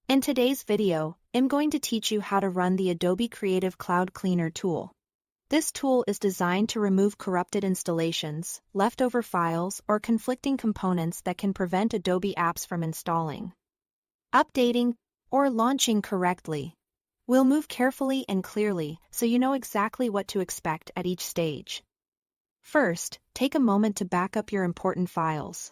In today's video, I'm going to teach you how to run the Adobe Creative Cloud Cleaner tool. This tool is designed to remove corrupted installations, leftover files, or conflicting components that can prevent Adobe apps from installing, updating, or launching correctly. We'll move carefully and clearly so you know exactly what to expect at each stage. First, take a moment to back up your important files.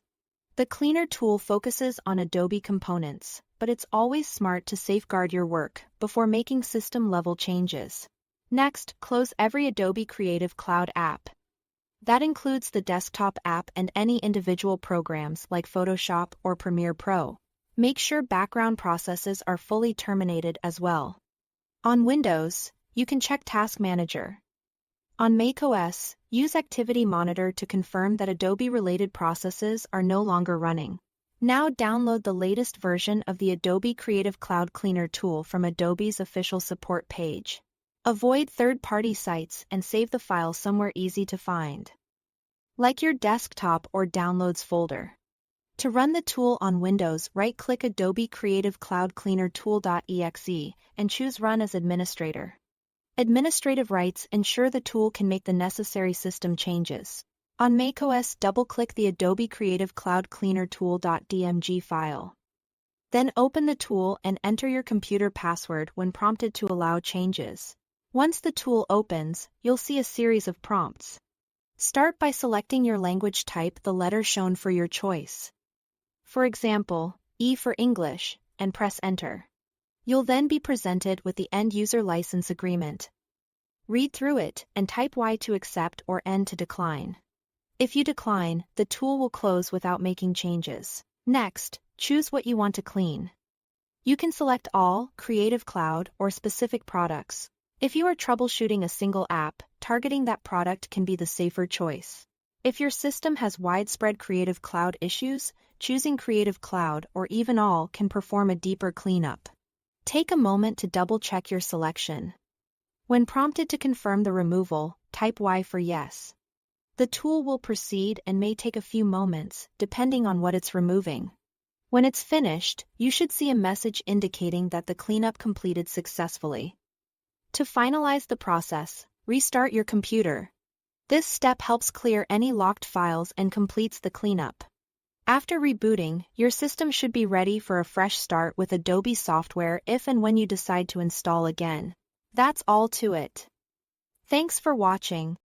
The Cleaner tool focuses on Adobe components, but it's always smart to safeguard your work before making system-level changes. Next, close every Adobe Creative Cloud app. That includes the desktop app and any individual programs like Photoshop or Premiere Pro. Make sure background processes are fully terminated as well. On Windows, you can check Task Manager. On macOS, use Activity Monitor to confirm that Adobe-related processes are no longer running. Now download the latest version of the Adobe Creative Cloud Cleaner tool from Adobe's official support page. Avoid third-party sites and save the file somewhere easy to find, like your desktop or Downloads folder. To run the tool on Windows, right-click Adobe Creative Cloud Cleaner tool.exe and choose Run as Administrator. Administrative rights ensure the tool can make the necessary system changes. On macOS, double-click the Adobe Creative Cloud Cleaner tool.dmg file. Then open the tool and enter your computer password when prompted to allow changes. Once the tool opens, you'll see a series of prompts. Start by selecting your language type, the letter shown for your choice. For example, E for English, and press Enter. You'll then be presented with the End-User License Agreement. Read through it and type Y to accept or N to decline. If you decline, the tool will close without making changes. Next, choose what you want to clean. You can select All, Creative Cloud, or specific products. If you are troubleshooting a single app, targeting that product can be the safer choice. If your system has widespread Creative Cloud issues, choosing Creative Cloud or even All can perform a deeper cleanup. Take a moment to double-check your selection. When prompted to confirm the removal, type Y for Yes. The tool will proceed and may take a few moments, depending on what it's removing. When it's finished, you should see a message indicating that the cleanup completed successfully. To finalize the process, restart your computer. This step helps clear any locked files and completes the cleanup. After rebooting, your system should be ready for a fresh start with Adobe software if and when you decide to install again. That's all to it. Thanks for watching.